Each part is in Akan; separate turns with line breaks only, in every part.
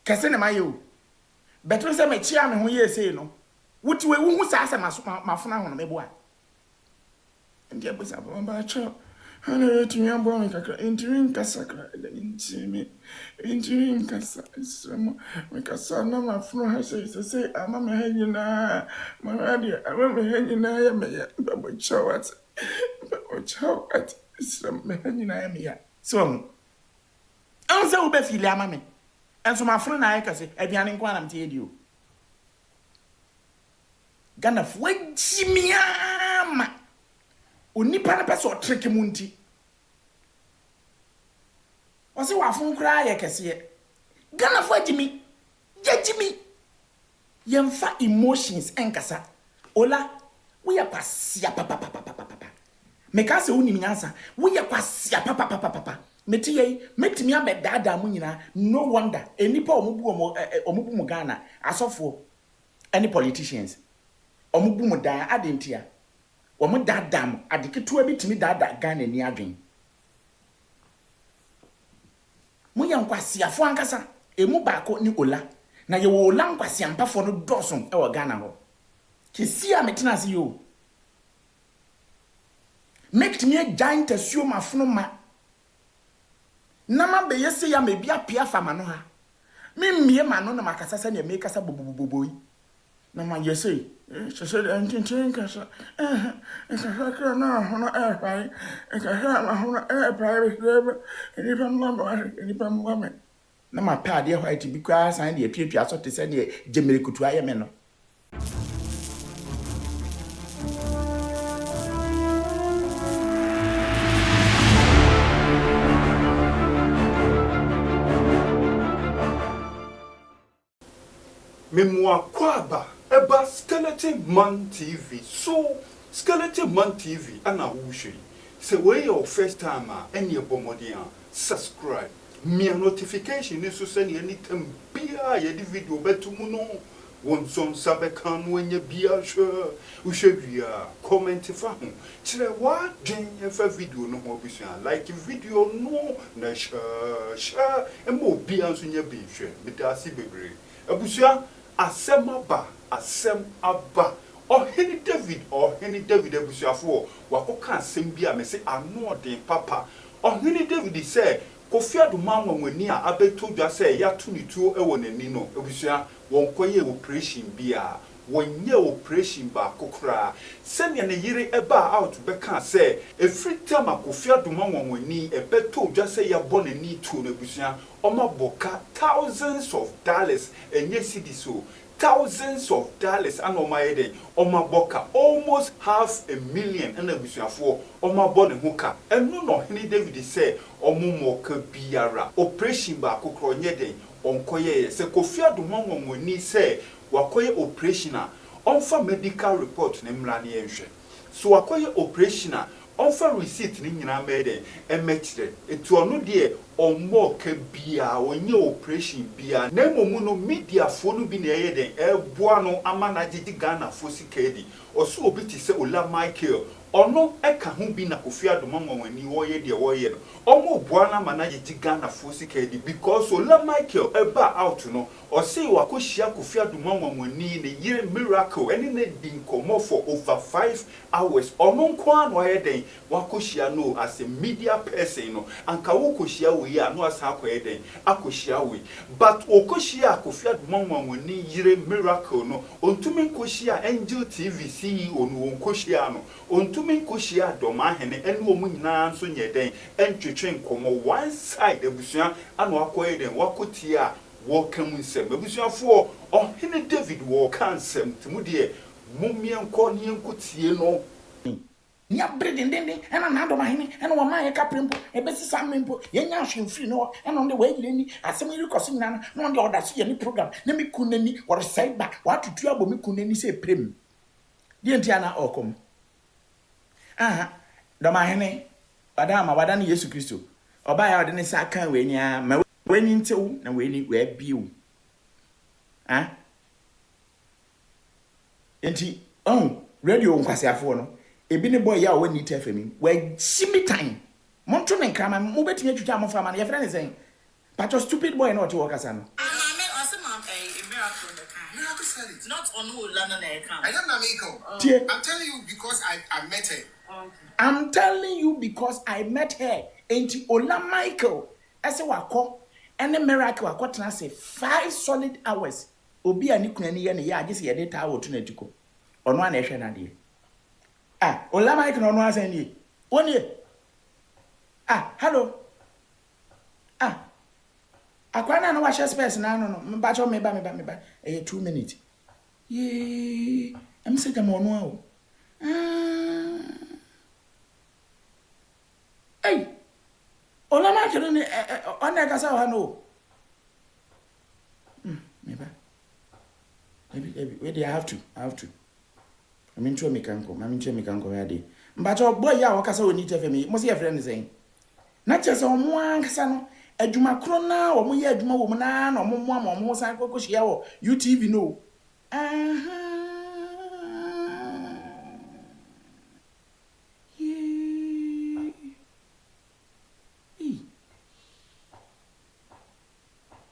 kese ne mayo beto se me chia me ho ye sei no wuti we wu sa asa mafuna ho no mebo a ndi abusa ba cho ana tumi abo me kakra intimi kasa kra intimi kasa samo me kasa na mafuna ha sei ama me ha nyina ma ade ama me ha nyina ya me ya babo chawat sam me ha nyina ya me ya so anza ube fili ama me enso mafuna na ayekase aduane nko anam te edio Ghana fo jimiama onipa na pese trick mu nti wase wafun kra ye kese Ghana fo jimi yemfa emotions enkasa ola we ya kwasia papa meka se woni minyansa we ya kwasia papa meti ye metimi abedada mu nyina no wonder enipa omubu mu Ghana asofo any politicians omubu mu dan adentia wo mu dadam adeketo abitimi dada Ghana ni adwen mu ya nkwasiafo ankasa emu baako ni ola na ye wo ola nkwasiampafo no doson e wo Ghana ho kesi a metina se yo metimi giant asuo mafono ma nama be yesi ya mebi apia fama no ha mimie ma no na makasasa ne mekasa boboboboyi na ma yesi so antin kasa kasa na hono pai kasa na hono pai ni pam na ma pa de white bi kwa san de piapia so te se ne gemerikutu aye me no
Memwa kwaba eba Skeleton Man TV. So Skeleton Man TV ana wushi. Se we your first time any bomodian subscribe. Me notification is so send anytime bia ye di video betumu no. Won son sabe kan wenye bia sure. Ushebia comment fa ho. Kire wa dwen e fa video no ho bisua. Like video no na share e mo bia nso nya bi hwe. Medasi bebre. Abusua asem aba oheni David abusuafo wakoka asem bi a me se ano den papa oheni David say Kofi Adoma nwani a abeto dwa say ya to ni tuo e wo nani no abusua won koye operation bi a wonye operation ba kokra sene ne yire eba out beka say every time Kofi Adoma nwani ebeto dwa say ya bo nani tuo no abusua omaboka thousands of dollars enye cedi so thousands of dollars and omayede omaboka almost $500,000 and abusuafo omabone hoka enu no hini David say omumoka biara operation ba kokronye den onkoye se Kofi Adoma nwani say wakoye operation a onfa medical report ne mra ne yenhwe so wakoye operation a onfa receipt ni nyina mede emechire etu onu de ommo ka bia onye operation bia na emomu no media fo no bi na yeden eboa no amana gigi Ghana fo sikedi oso obi ti se Ola Michael ono eka ho bi na Kofi Adoma nwani wo ye de wo ye no omo boa na amana gigi Ghana fo sikedi because Ola Michael eba out no o say wakohia Kofi Adoma nwani ne yire miracle eni na din komo for over 5 hours ono nko anu yeden wakohia no as a media person no anka wakohia we ya no asa akoyeden akohia we but okohia Kofi Adoma nwani yire miracle no ontumi nkohia Angel TV CEO no onkohia no ontumi nkohia Adoma hene ene omu nyina nso nyeden entwetwe nkomo one side abusua anu akoyeden wakotia welcome nsem abusuafo ohene David wo kansem timudie mumie nko ne nkotie no
nya bredendende ena na Adoma hene ena wa ma ye kaprempo ebesi samempo ye nya hwemfiri no ena onde wa yire ni asem yiri koso nyina no onde oda so ye ni program na mi kunani or side back wa tutu abo mi kunani se prem die ntia na okom aha Adoma hene wadana Yesu Kristo oba ya ode ne sa kan we nya ma weni ntew na weni we biu enti radio nkwasiafo no ebi ne boy ya o ni tefemi we shimitan monto ne krama mo betimi atwitwa mo fama na ye frɛ ne sen patcho stupid boy na o te wo kasa no
Miracle said it.
Not on who Lana
I don't know Miko. I'm telling you because I met her.
Okay.
I'm telling you because I met her. Ain't Ola Michael? As a wako, and a miracle wako tena say 5 solid hours. Obi ani kunani ye ne ya agye se ye de ta wo to na tiko. Ono ana ehwe na de. Ah, Ola Michael no asan ni. Oni. Ah, hello. Ah. Akwana na wa share space na no. Mba cho me ba. 2 minutes. Ye, am say jam ono a o. Hey. Ola Michael ni on e kasa ha no. Me ba. Maybe wait, I have to. I mean, me kanko ya de. Mbacho boy ya wakasa oni tefe me. Mo se ye friend saying. Na chese omo ankasa no, adwuma kro na omo ye adwuma wo mo na na omo mo san kokohia wo UTV no.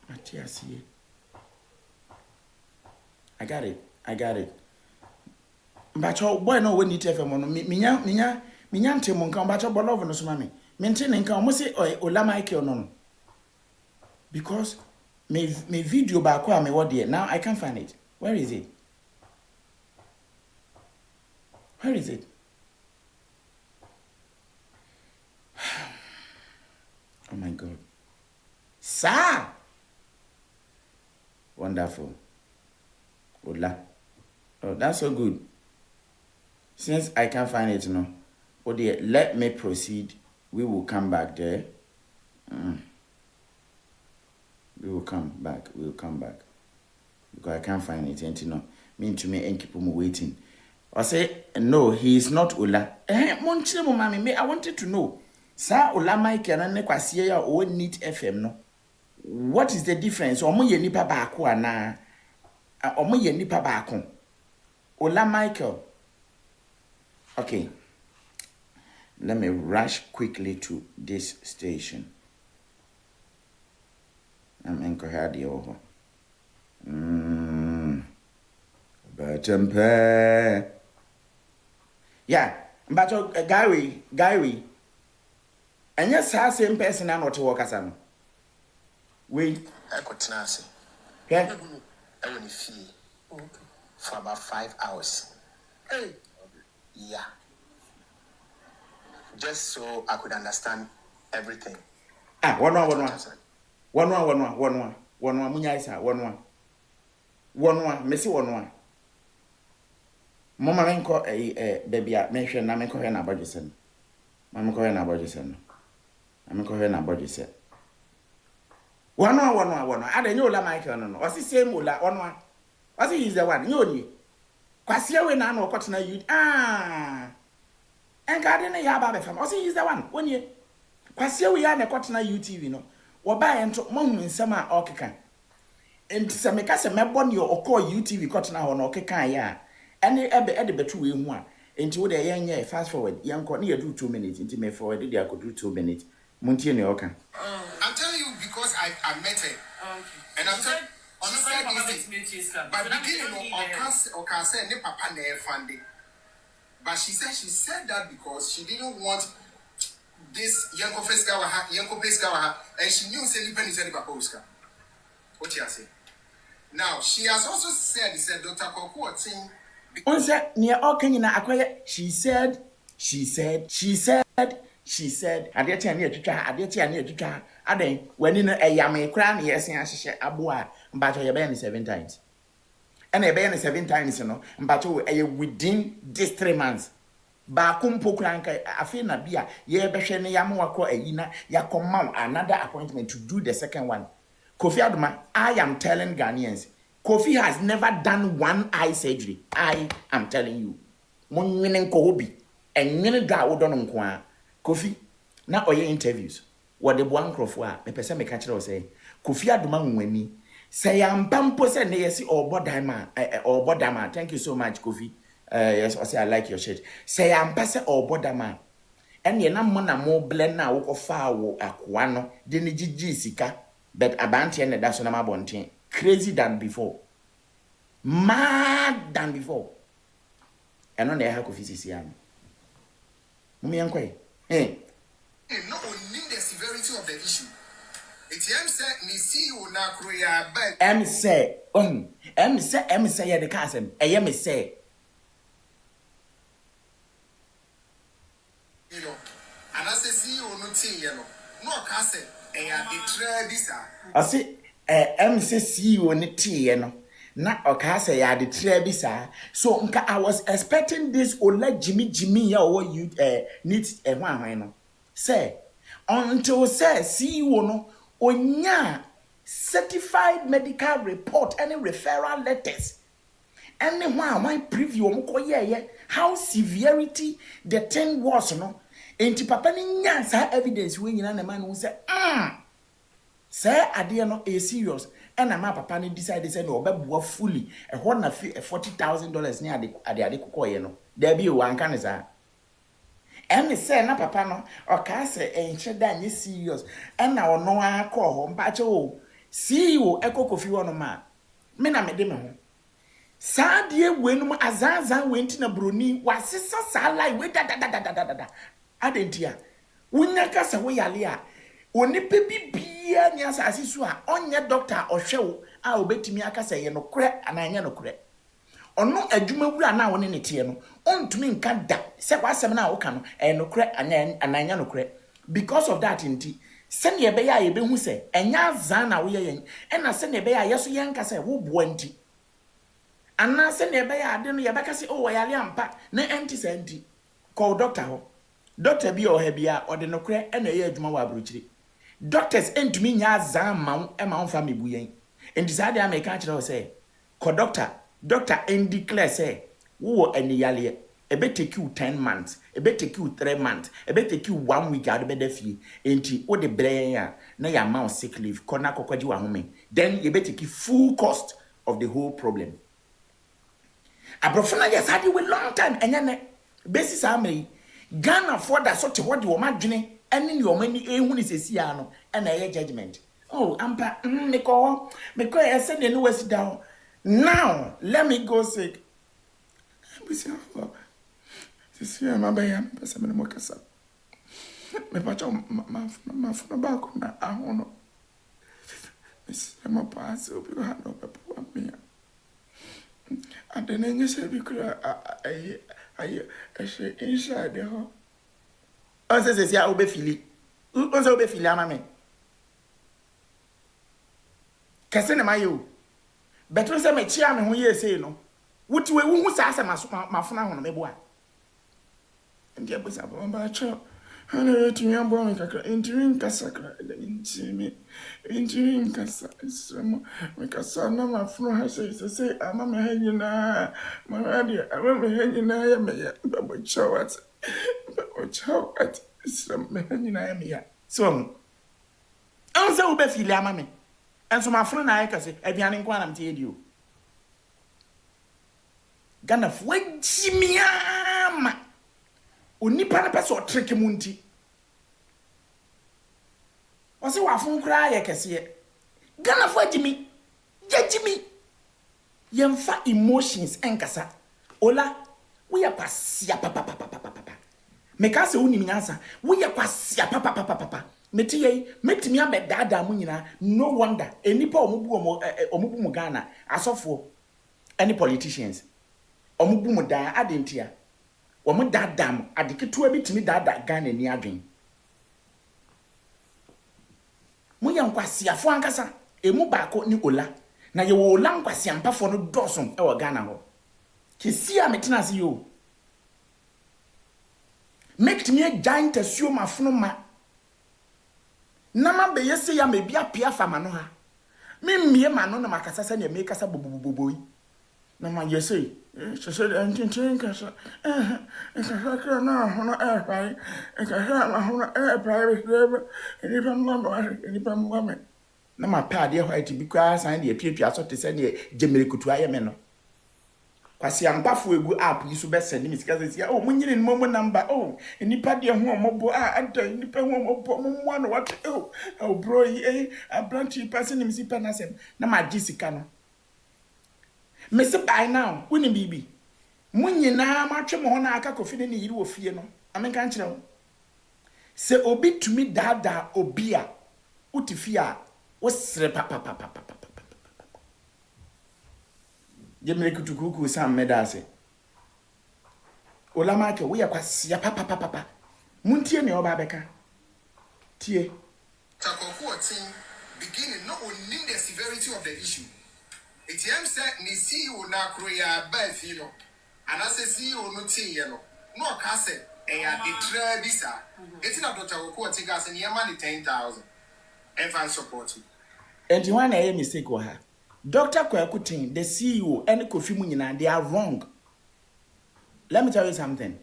Matiasi. I got it. Mbacho boy no we need tefe mo no. Minya ntemo nka mbacho bolovo no so ma me. Maintain nka omo se Ola Michael no. Because me video back where me what there. Now I can't find it. Where is it? Oh my God. Sir. Wonderful. Ola. Oh, that's so good. Since I can't find it now, oh dear, let me proceed. We will come back there. We will come back. Because I can't find it. And you know, mean to me and keep him waiting. I say, no, he is not Ola. Mommy, I wanted to know. Sir Ola Michael and Nekwasiye ya o NEET FM no. What is the difference? Omo ye nipa baako ana. Omo ye nipa baako. Ola Michael. Okay. Let me rush quickly to this station. I'm in Kohadi over. Batampe. Yeah, but Gary. And yes, same person I'm not to work as I'm. We.
I could tenacity.
Yeah.
I only fee for about 5 hours.
Hey.
Yeah. Just so I could understand everything.
One. Munya isa one. Messi one. Mama menko baby a menhwe na menko he na abodisen. Mama ko he na abodisen. One. Ada nyola Michael no. Wasi same Ola one. Wasi he's the one. Nyoni. Kwase we na na okotena you. Enka de na ya ba be fam. Wasi he's the one. Wonye. Kwase we ya na okotena UTV no. Wo ba ento mo hu nsem a okeka. Enti se meka se mebɔ ne okɔ UTV kotena ho na okeka ya. Ene ede betu we hu a. Enti wo de yenye fast forward. Yanko ne do 2 minutes. Enti me forward de I could do 2 minutes. Muntie ne oka.
I'm telling you because I met her. Okay. And I'm telling but beginning of can say ne papa na funding. But she said that because she didn't want this Yanko Peskawa, and she knew say Lipen is any Paposka. What you say? Now she has also said Dr. Koko thing.
On said near all Kenya acquire. She said. Adetia near to try. Aden when in a yame crown, yes, and she abua, but I been 7 times. And I been 7 times, you know, but within these 3 months. Bakum pokranka afina bia ye behwe ne yam wako ayina yakoma another appointment to do the second one. Kofi Adoma, I am telling Ghanaians, Kofi has never done one eye surgery. I am telling you. Monwinen ko obi enwene da wo don nko a Kofi na oye interviews what the one crofo a me pese me ka kire o say Kofi Adoma nwani say am pampo say ne yesi obodama thank you so much Kofi. Yes, I say I like your shirt. Say I'm passe or bodama. And ye na mo blend na wo fa wo akwa no de ne gigi sika but abanti and that's na mabonten crazy than before. mad than before. And on the hack of his Mummy and Quay. Hey.
No one knew the severity of the issue. It's said, me see you now, Korea, but
M say, the cousin, I say.
You know, and as I see you, no tea, you know, no cousin, and I betray this.
I see, see you on the tea, you know. Na okase ya de trebisa so nka I was expecting this ola Jimmy ya or you need hwan no say until say see you no onya certified medical report any referral letters any one preview omokoye how severity the thing was no enti papa ni nya sa evidence we nyina na man who say say ade no a serious and my papa ni decide say no obeboa fully e ho na $40,000 ni ade kokoye no there be one kan say and say na papa no o ka say enche da nye serious and na ono akọ ho mpa che o CEO ekokofi wono ma me na me de me ho sa de wenum azanzan wenti na broni wasesa sa lai we da adentia wunya ka se wo yale a onipa bibia ni asase so a onye doctor ohwewo a obetimi aka se ye no kure ananya no kure ono adwuma wura na woni ne tie no ontumi nka da se kwasem na wo ka no no kure ananya no kure because of that inti se ne be ya ye be hu se enya zan na wo ye yen na se ne be ya yeso yen ka se wo bo anti ana se ne be ya ade no ye be ka se o yale ampa na enti se enti call doctor ho doctor bi o ha bia o de no kure na ye adwuma wa abrochire doctors entumi nya zan ma ma fa mebu yen enti sa de america kire o say ko doctor and declare say wo any yale e be take you 10 months e be take you 3 months e be take you 1 week ade be da fie enti wo de brain ya na ya ma sick leave kona kokwaji wa home then you be take full cost of the whole problem abrofona yes had you a long time enyane basis amri Ghana for that sort of what you imagine any your money ehun is esia no na ye judgment oh ampa me ko I send the newest down now let me go sick this year my baby pesa me mo kasa me pacho ma funa ba ko na ahono this my pass obi ha no pepo me adenenye se bi kura I she inside the ho on se se ya obefili on se obefili ama me kese ne mayo beto se me chia me ho ye sei no wuti we hu sa asa mafuna ho no mebo a ndi abusa ba cho ana tumi abo me kakra intimi kasakra intimi kasa isemo me kasa na mafuna ha sei ama me ha nyina ma ade ama me ha nyina ya me ya babo chawat isem me ha nyina ya me ya so an se wo be fili ama me enso mafuna na ayekase aduane nko anam te edio Ghana fo jimiama onipa na pese o trick mu nti o se wa fun kra ye kese Ghana fo jimi yemfa emotions enkasa ola we ya kwasia papa me ka se woni minyansa we ya kwasia papa meti yei metimi abedada mu nyina no wonder enipa omubu mu Ghana asofo any politicians omubu mu da adentia wo mu dadam adeketo abitimi dada Ghana ni adwen mu ya nkwasiafo ankasa emu baako ni ola na ye wo ola nkwasiampafo no dosom e wo Ghana ho kesi a metena se yo make me a giant assume afono ma nama be yesi ya mebi apia fama no ha mie ma no na makasa se na me kasa boboboboyi na ma yesi so antin kasa kasa na hono pai kasa na hono pai ni pam mama na ma pa de white bi kwa san de piapia so te se de gemerikutu aye me no kwasi ampafo egu app yi so be send me sika se oh munyine no mo number oh nipa de ho omobo anta nipa ho omobo mo no what oh bro a branch person ni msipa na sem na ma gisika no Me say by now, wini bibi. Munye na matwe mo na aka kofi ne yiri wo fie no. Amenka nkyere wo. Se obi tumi dada obi a utifie a wo sere papa. Jemre kutukuku sam medase. Olama ke wo ya kwasia papa. Muntie ne oba beka. Tie.
Takokuotin beginning not only the severity of the issue. ATM said ni CEO na kroya ba filo. And I say CEO no tie no. No kase e ya detra bisa. Eti na Dr. Okuotin gas ni yama ni 10,000. Evan support.
And you want a mistake with her. Dr. Kwakutin, the CEO and Kofi Munina, they are wrong. Let me tell you something.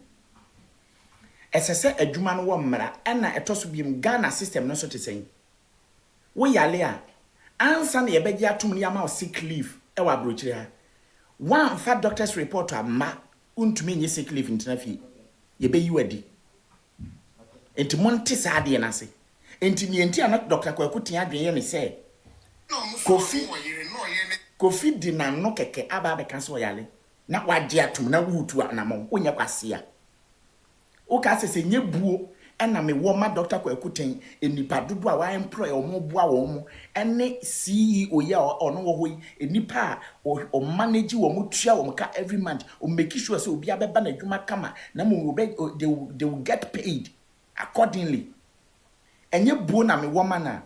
As I said, a Juman woman, and a toss of him Ghana system, no so to say. We are there. Answer your bedia to me amount sick leave. Ewa brochia. One fat doctor's report to a ma, to me sick leave in Tenafi. Ye be you ready. Into Monte Sadi and I say. Into the entire Dr. Kwakutin, I say. Kofi dina no keke aba be kanso yale na wade atum na wutu anamo onya kwasia o ka se nye buo na me wo ma Dr. Kwakuten enipa dodo a wa employ o mo boa wo mo ene CEO ya ono wo hoi enipa o manage wo mo tua wo ka every month o make sure say obi abeba na dwuma kama na mo they will get paid accordingly enye buo na me wo ma na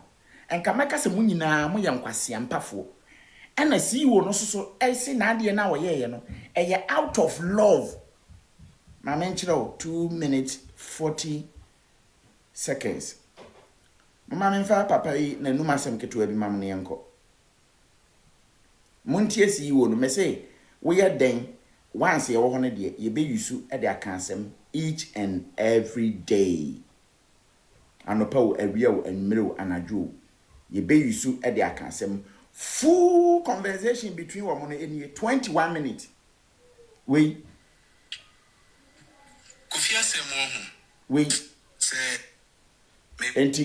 enka meka se munyina mo ye nkwase ampafo ena CEO no so ese na ade na wo ye no eye out of love ma menchiro 2 minutes 40 seconds mama menfa papa yi na numa sem keto bi mam ne yenko montie CEO no me say we ye den once ye wo ho ne de ye be yusu e de akansem each and every day anopa wo awia wo anmire wo anadwo ye be yusu e de akansem full conversation between woman and 21 minutes. We say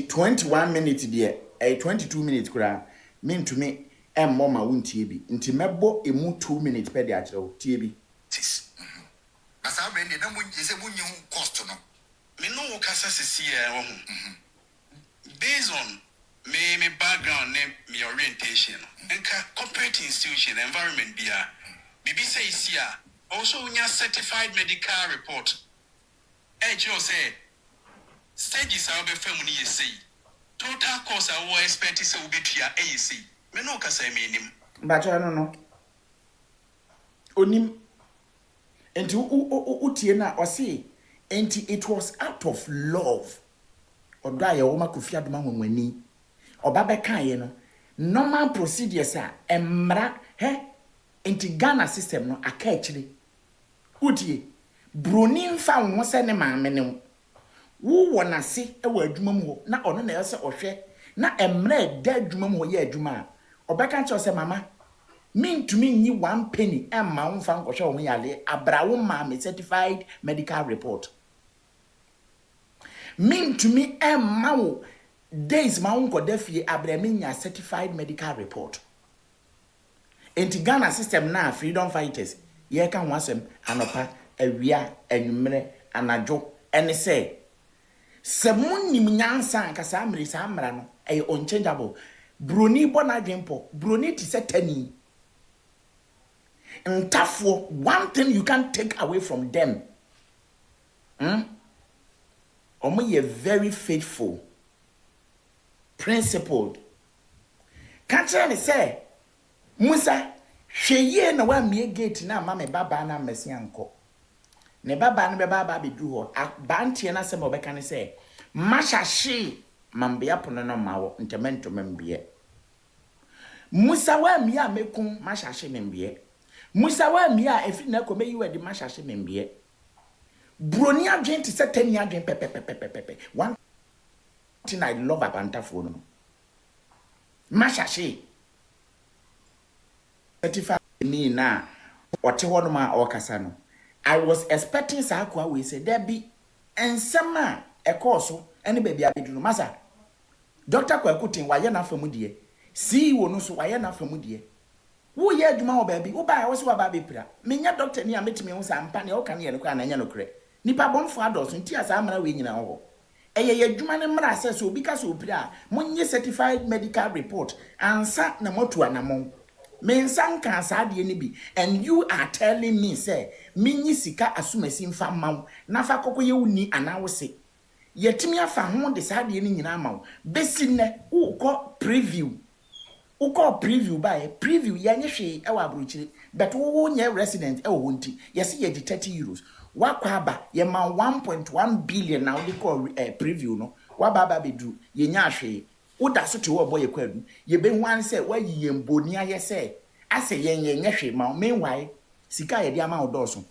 21 minutes there, 22 minutes kura mean to me and mama won't TB. Inti mebo emu 2 minutes per day actual TB.
As I read it, when you say when you cost no. Me no kasa see based on me background me orientation enka corporate institution environment bibi say here also unya certified medical report you say stages are be fam ni say total cost I was expect say we tua AEC me no kasa me nim
but no onim enti utie na o say enti it was out of love odo aye wo makofi adoma nwanwani oba beka ye no normal procedures a emra enti Ghana system no aka akire utie broni mfa wo se ne maame ne wo wona se e wa adwuma mu ho na ono na yese ohwe na emra da adwuma mu ho ye adwuma obeka nche se mama mintumi nyi 1 penny emma wo mfa nkohwe wo yale abrawo ma me certified medical report mintumi emma wo days ma unko defie abraminya certified medical report enti Ghana system na freedom fighters ye ka ho asem anopa awia anwumre anadwo ene se munnim nyansa nkasa amre sa amra no e unchangeable broni bona dwempo broni ti setani ntafo one thing you can't take away from them omo ye very faithful principled. Can't you say, Musa, she na wa me gate na mama baba na mesi anko. Ne baba na baba be du ho. Bantie na se mo be kan say, masha she mambia pono no mawo ntemento membie. Musa wa mi a mekun masha she membie. Musa wa mi a efi na ko me yiwa di masha she membie. Broni adwen ti se tani adwen pepe. One thing I love about Antafo no. Mashashi. 35 me na ote hono ma okasa no. I was expecting Sakwa we say there be ensema ekoso ene baby abedu no masa. Dr. Kwakutin waye na famu de. CEO no so waye na famu de. Wo ye adwuma wo baabi wo ba wo se wa ba be pira menya doctor ni a metime ho sa mpa ne wo ka ne ye no kwa na nya no kre nipa bonfo adoso nti asa amara we nyina ho eye ye adwuma ne mra assess obi ka so pira monye certified medical report ansa na motu anamon me nsan ka sa de ni bi and you are telling me say minyi sika asumasi mfa maw na fa kokko ye uni ana wo se yetimi afa ho de sa de ni nyina maw besi ne wo ko preview by preview yanye hwe e wa abrochire but wo nye resident e wo nti yesi ye di 30 euros wakwa aba ye ma 1.1 billion na wo call preview no wa baba bedru ye nya hwe wo da so te wo boy kwadu ye be hwan se wa yiye mboni aye se ase ye nye hwe ma meanwhile sika ye di ama odoso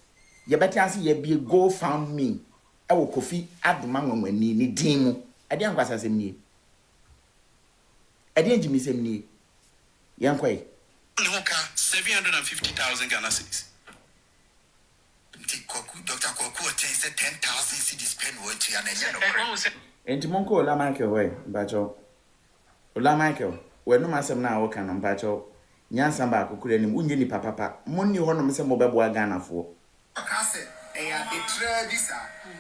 ye beti ase ye be go found me e wo Kofi Adoma Nwanwani ni din mu ade ankwasa sem nie ade njimi sem nie Yankway.
Only 750,000 Ghana cedis. Dr. Koku said 10,000 cedis pen what you
and Monko Ola Michael way, Bacho. Ola Michael, when no master now can on Bacho. Yansamba could any Munini Papa, Muni Honor Mr. Mobile Ghana for.
Cassette, a visa.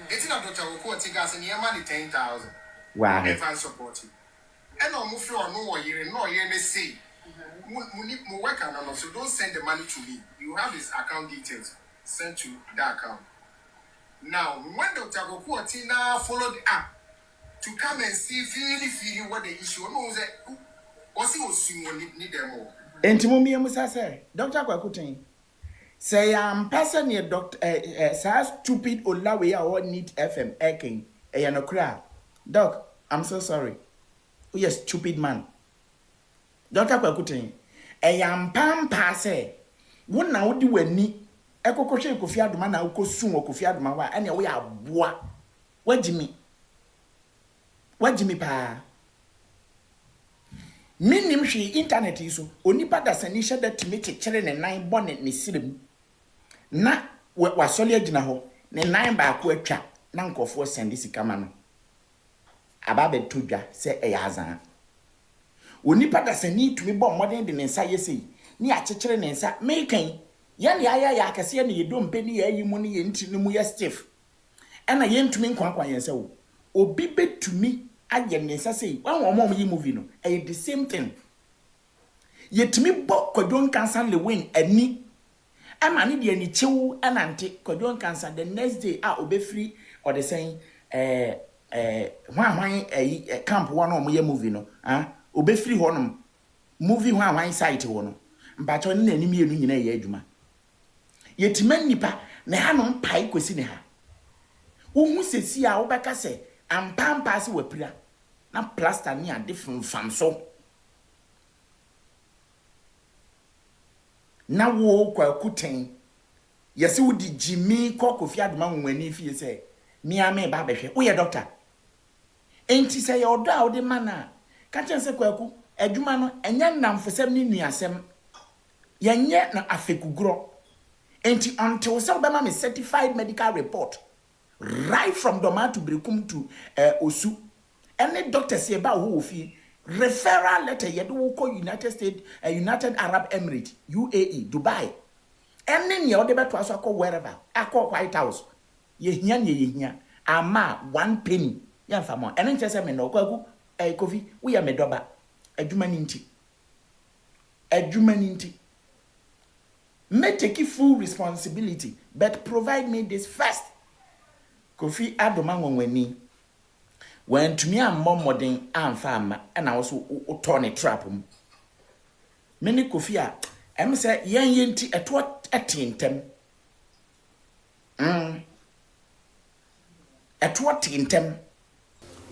It's not Dr. Koku gas and your money 10,000.
Wow,
if I support you. And no move on no year, no year, they say. So don't send the money to me. You have his account details. Send to that account. Now, when Dr. Goku Tina followed up to come and see, feeling what the issue was, what's he was need them more.
And Timmy Musa say, Dr. Kwakutin, say I'm passing your doctor, stupid Olawe or need FM eking, a no cry. Doc, I'm so sorry. Oh, yes, stupid man. Dr. Kwakutin, am pampa say, one now do any echo Kofi Adoma na uko soon or Kofi Adoma wa any way a bois. What Jimmy pa? Minim she internet is only part that's an issue that to meet a children and 9 bonnet ni silim. Na was solid in a hole, ne 9 back where trap, Nanko for send this camano. Ababe tuja say a yazan. Onipa da sani tumi bo modern de nensa yesi ni akekere nensa mekan ya ya akase na yedom pe ni ya yi mu ni ye ntini mu ya stiff ena ye ntumi nkwankwa yensa wo obi betumi aye nensa sei wan wo mom yi movie no the same thing yetumi bo Kwadwo Cancer le win ani ama ni de ani chewu enante Kwadwo Cancer the next day obe free or the saying hwan camp one o mo ye movie no obe free honum movie hwan site wono mbacho ne nanim yenu nyina ye adwuma yetiman nipa na hanom pai kosi ne ha wohu sesi a wobeka se ampampa se wapira na plaster ni ade fam so na wo Kwakuten yesi wodi Jimmy Kofi Adoma Nwanwani fie se mi ame ba behwe wo ye doctor enti se ye odo a wode mana ka chense Kwaku adwuma no enye namfosem ni nuasem yenye na afekugro enti until so be ma me certified medical report right from Doma to Brekum to Osu any doctor say about who fi referral letter yedo wo ko United States United Arab Emirates UAE Dubai any ne ode beto aso akọ wherever akọ White House ye hia ama 1 penny ya famo ene nchese me no Kwaku Kofi we ya medoba adwuma ninti may take full responsibility but provide me this first. Kofi Adoma Nwanwani when to me am modern and farmer and I also turn a trap many Kofi am say yen yenti at what atintem at what intem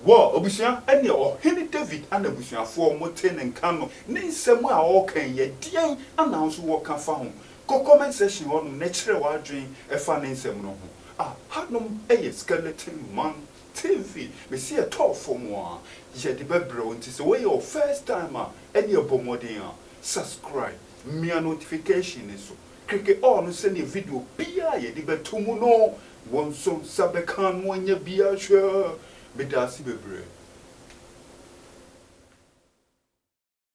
Wo obusia ene Ohene David ana busuafo moten nkan ne nsem a okan ye dien announce wo ka fa ho ko comment section ho na kire wa dwen e fa ne nsem no ho hanom Skeleton Man TV me see a top for mo ye de bebro nti so we your first time ene bomodin subscribe me notification so click on send video bia ye de betumu no won so sabekan wonye bia hwe Bedasi bebre.